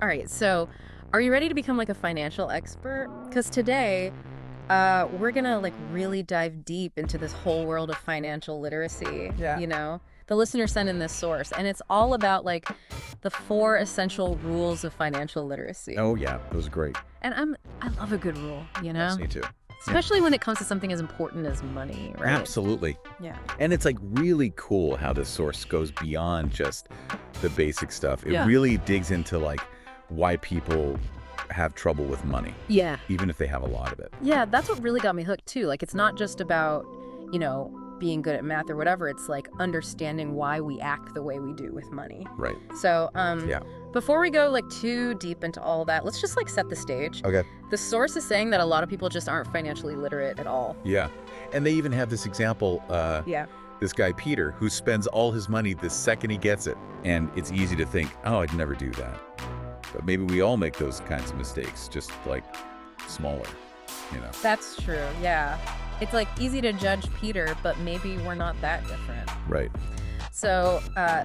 All right, so are you ready to become like a financial expert? Because today, we're gonna like really dive deep into this whole world of financial literacy. Yeah. The listener sent in this source, and it's all about like the four essential rules of financial literacy. Oh, yeah. It was great. And I love a good rule, Yes, me too. especially when it comes to something as important as money, right? Absolutely. Yeah. And it's like really cool how this source goes beyond just the basic stuff. It Yeah. really digs into like why people have trouble with money, Yeah. even if they have a lot of it. Yeah, that's what really got me hooked too. Like it's not just about, being good at math or whatever. It's like understanding why we act the way we do with money. Right. So, Yeah. before we go like too deep into all that, let's just like set the stage. Okay. The source is saying that a lot of people just aren't financially literate at all. Yeah. And they even have this example, Yeah. this guy, Peter, who spends all his money the second he gets it. And it's easy to think, oh, I'd never do that. But maybe we all make those kinds of mistakes, just like smaller, That's true. Yeah. It's like easy to judge Peter, but maybe we're not that different. Right. So,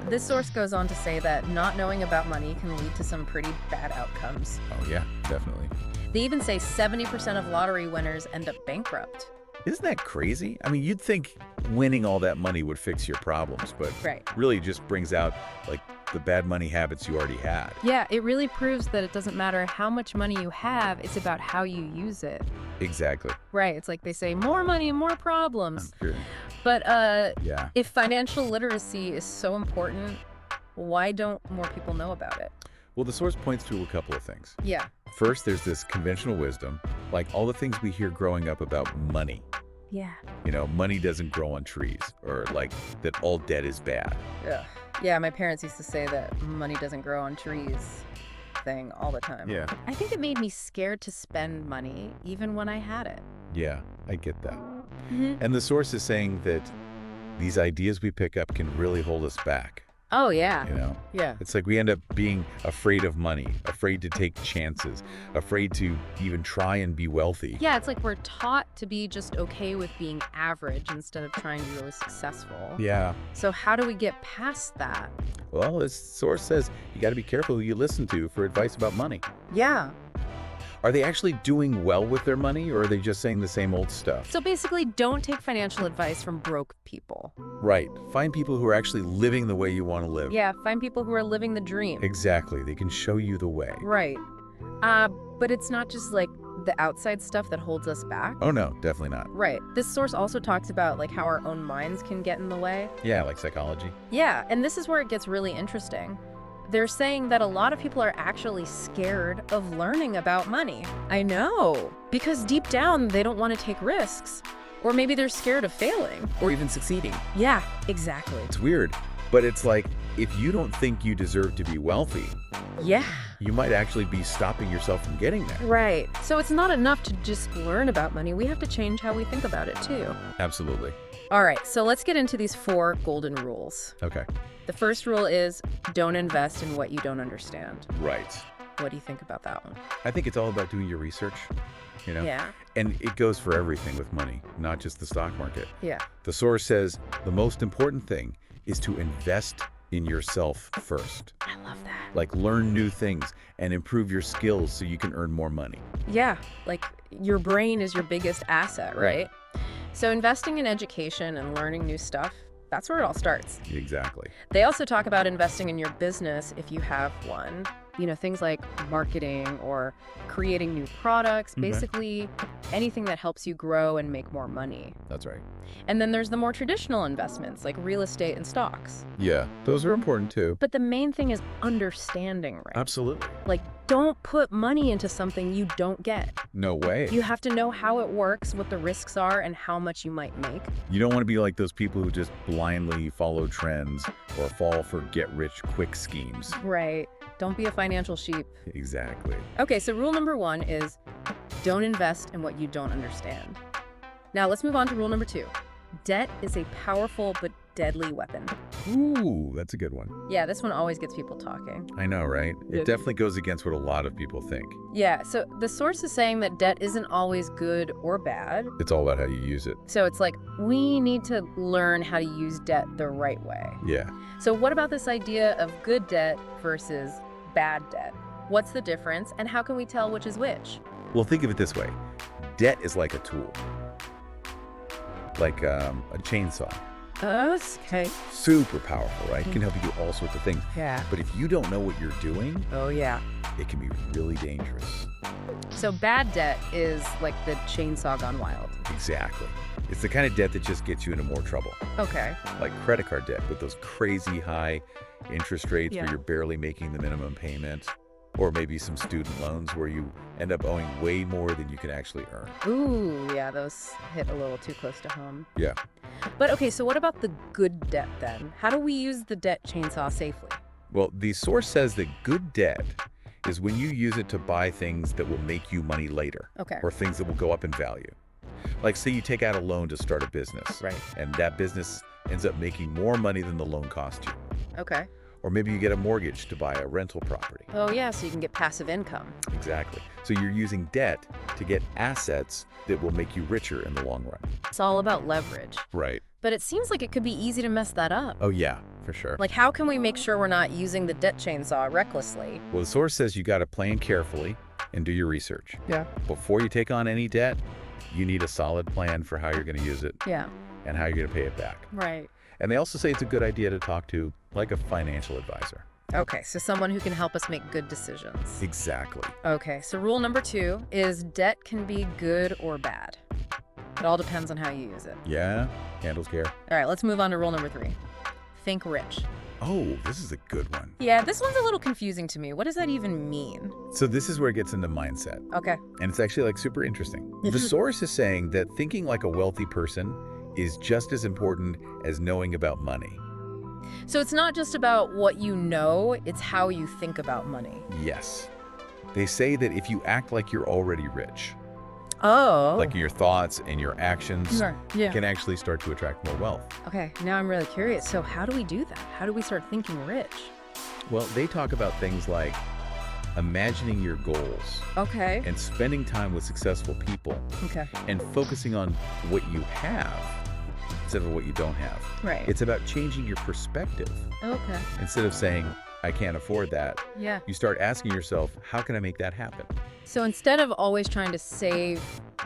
this source goes on to say that not knowing about money can lead to some pretty bad outcomes. Oh, yeah, definitely. They even say 70% of lottery winners end up bankrupt. Isn't that crazy? I mean, you'd think winning all that money would fix your problems, but Right. really just brings out like the bad money habits you already had. Yeah, it really proves that it doesn't matter how much money you have, it's about how you use it. Exactly. Right, it's like they say, more money, more problems. Sure. But Yeah. if financial literacy is so important, why don't more people know about it? Well, the source points to a couple of things. Yeah. First, there's this conventional wisdom, like all the things we hear growing up about money. Yeah. Money doesn't grow on trees, or like that all debt is bad. Ugh. Yeah, my parents used to say that money doesn't grow on trees thing all the time. Yeah. I think it made me scared to spend money even when I had it. Yeah, I get that. And the source is saying that these ideas we pick up can really hold us back. Oh, yeah. Yeah. It's like we end up being afraid of money, afraid to take chances, afraid to even try and be wealthy. Yeah, it's like we're taught to be just okay with being average instead of trying to be really successful. Yeah. So how do we get past that? Well, this source says you got to be careful who you listen to for advice about money. Yeah. Are they actually doing well with their money, or are they just saying the same old stuff? So basically, don't take financial advice from broke people. Right. Find people who are actually living the way you want to live. Yeah, find people who are living the dream. Exactly. They can show you the way. Right. But it's not just like the outside stuff that holds us back. Oh, no, definitely not. Right. This source also talks about like how our own minds can get in the way. Yeah, like psychology. Yeah, and this is where it gets really interesting. They're saying that a lot of people are actually scared of learning about money. I know. Because deep down, they don't want to take risks. Or maybe they're scared of failing. Or even succeeding. Yeah, exactly. It's weird, but it's like if you don't think you deserve to be wealthy, Yeah. you might actually be stopping yourself from getting there. Right. So it's not enough to just learn about money. We have to change how we think about it too. Absolutely. All right, so let's get into these 4 golden rules. Okay. The first rule is don't invest in what you don't understand. Right. What do you think about that one? I think it's all about doing your research, Yeah. And it goes for everything with money, not just the stock market. Yeah. The source says the most important thing is to invest in yourself first. I love that. Like learn new things and improve your skills so you can earn more money. Yeah, like your brain is your biggest asset, right? So investing in education and learning new stuff, that's where it all starts. Exactly. They also talk about investing in your business if you have one. Things like marketing or creating new products, basically anything that helps you grow and make more money. That's right. And then there's the more traditional investments like real estate and stocks. Yeah, those are important too. But the main thing is understanding, right? Absolutely. Like, don't put money into something you don't get. No way. You have to know how it works, what the risks are, and how much you might make. You don't want to be like those people who just blindly follow trends or fall for get-rich-quick schemes. Right. Don't be a financial sheep. Exactly. Okay, so rule number 1 is don't invest in what you don't understand. Now let's move on to rule number 2. Debt is a powerful but deadly weapon. Ooh, that's a good one. Yeah, this one always gets people talking. I know, right? It definitely goes against what a lot of people think. Yeah, so the source is saying that debt isn't always good or bad. It's all about how you use it. So it's like we need to learn how to use debt the right way. Yeah. So what about this idea of good debt versus bad debt? What's the difference, and how can we tell which is which? Well, think of it this way. Debt is like a tool, like a chainsaw. Okay. Super powerful, right? Can help you do all sorts of things. Yeah. But if you don't know what you're doing, Oh, yeah. it can be really dangerous. So bad debt is like the chainsaw gone wild. Exactly. It's the kind of debt that just gets you into more trouble. Okay. Like credit card debt with those crazy high interest rates Yeah. where you're barely making the minimum payment. Or maybe some student loans where you end up owing way more than you can actually earn. Ooh, yeah, those hit a little too close to home. Yeah. But okay, so what about the good debt then? How do we use the debt chainsaw safely? Well, the source says that good debt is when you use it to buy things that will make you money later. Okay. Or things that will go up in value. Like say you take out a loan to start a business. Right. And that business ends up making more money than the loan cost you. Okay. Or maybe you get a mortgage to buy a rental property. Oh, yeah, so you can get passive income. Exactly. So you're using debt to get assets that will make you richer in the long run. It's all about leverage. Right. But it seems like it could be easy to mess that up. Oh, yeah, for sure. Like, how can we make sure we're not using the debt chainsaw recklessly? Well, the source says you got to plan carefully and do your research. Yeah. Before you take on any debt, you need a solid plan for how you're going to use it Yeah. and how you're going to pay it back. Right. And they also say it's a good idea to talk to, like, a financial advisor. Okay, so someone who can help us make good decisions. Exactly. Okay, so rule number 2 is debt can be good or bad. It all depends on how you use it. Yeah, handles care. All right, let's move on to rule number 3. Think rich. Oh, this is a good one. Yeah, this one's a little confusing to me. What does that even mean? So this is where it gets into mindset. Okay. And it's actually like super interesting. The source is saying that thinking like a wealthy person is just as important as knowing about money. So it's not just about what you know, it's how you think about money. Yes. They say that if you act like you're already rich, Oh. like your thoughts and your actions Sure. Yeah. can actually start to attract more wealth. Okay, now I'm really curious. So how do we do that? How do we start thinking rich? Well, they talk about things like imagining your goals Okay. and spending time with successful people Okay. and focusing on what you have instead of what you don't have. Right. It's about changing your perspective. Okay. Instead of saying, I can't afford that, Yeah. you start asking yourself, how can I make that happen? So instead of always trying to save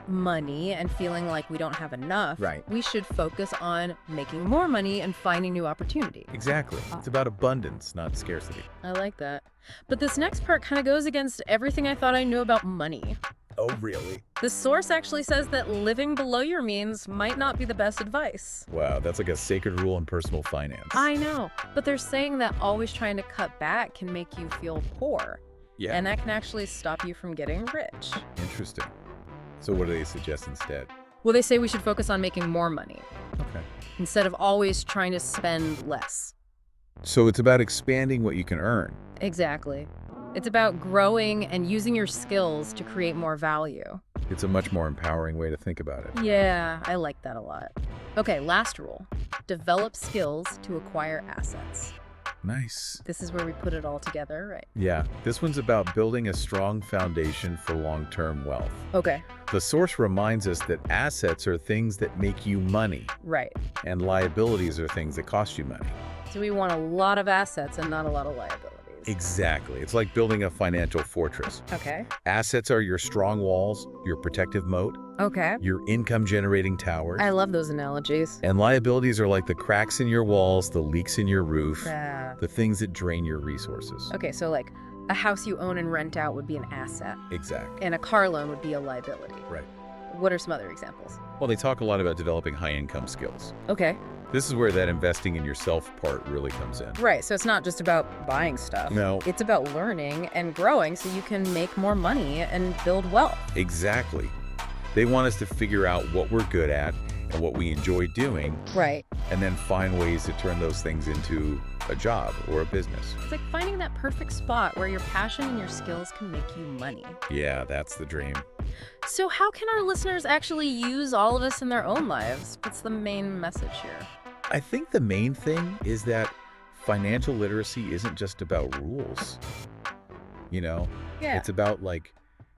money and feeling like we don't have enough, Right. we should focus on making more money and finding new opportunities. Exactly. It's about abundance, not scarcity. I like that. But this next part kind of goes against everything I thought I knew about money. Oh, really? The source actually says that living below your means might not be the best advice. Wow, that's like a sacred rule in personal finance. I know, but they're saying that always trying to cut back can make you feel poor. Yeah. And that can actually stop you from getting rich. Interesting. So what do they suggest instead? Well, they say we should focus on making more money Okay. instead of always trying to spend less. So it's about expanding what you can earn. Exactly. It's about growing and using your skills to create more value. It's a much more empowering way to think about it. Yeah, I like that a lot. Okay, last rule. Develop skills to acquire assets. Nice. This is where we put it all together, right? Yeah, this one's about building a strong foundation for long-term wealth. Okay, The source reminds us that assets are things that make you money, right. and liabilities are things that cost you money. So we want a lot of assets and not a lot of liabilities. Exactly. It's like building a financial fortress. Okay. Assets are your strong walls, your protective moat, Okay. your income-generating towers. I love those analogies. And liabilities are like the cracks in your walls, the leaks in your roof, Yeah. the things that drain your resources. Okay, so like a house you own and rent out would be an asset, Exactly. and a car loan would be a liability. Right. What are some other examples? Well, they talk a lot about developing high-income skills. Okay. This is where that investing in yourself part really comes in. Right, so it's not just about buying stuff. No. It's about learning and growing so you can make more money and build wealth. Exactly. They want us to figure out what we're good at and what we enjoy doing, Right. and then find ways to turn those things into a job or a business. It's like finding that perfect spot where your passion and your skills can make you money. Yeah, that's the dream. So how can our listeners actually use all of this in their own lives? What's the main message here? I think the main thing is that financial literacy isn't just about rules. You know, Yeah. it's about like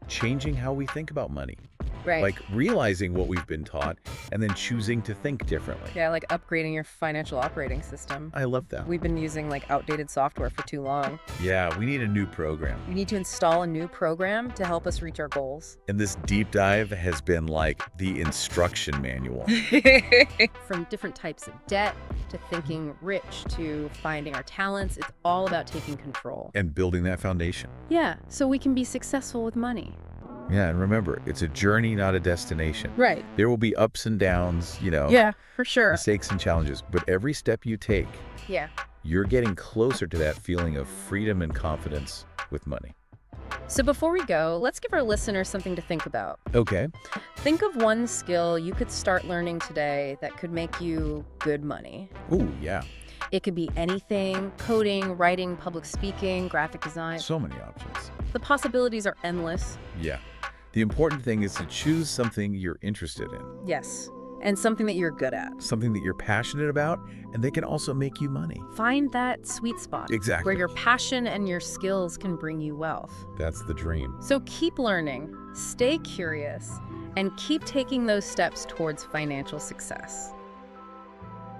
changing how we think about money Right. Like realizing what we've been taught and then choosing to think differently. Yeah, like upgrading your financial operating system. I love that. We've been using like outdated software for too long. Yeah, we need a new program. We need to install a new program to help us reach our goals. And this deep dive has been like the instruction manual. From different types of debt to thinking rich to finding our talents, it's all about taking control. And building that foundation. Yeah, so we can be successful with money. Yeah, and remember, it's a journey, not a destination. Right. There will be ups and downs, Yeah, for sure. mistakes and challenges, but every step you take, Yeah. you're getting closer to that feeling of freedom and confidence with money. So before we go, let's give our listeners something to think about. Okay. Think of one skill you could start learning today that could make you good money. Ooh, yeah. It could be anything: coding, writing, public speaking, graphic design. So many options. The possibilities are endless. Yeah. The important thing is to choose something you're interested in, Yes. And something that you're good at. something that you're passionate about, and they can also make you money. Find that sweet spot. Exactly. Where your passion and your skills can bring you wealth. That's the dream. So keep learning, stay curious, and keep taking those steps towards financial success.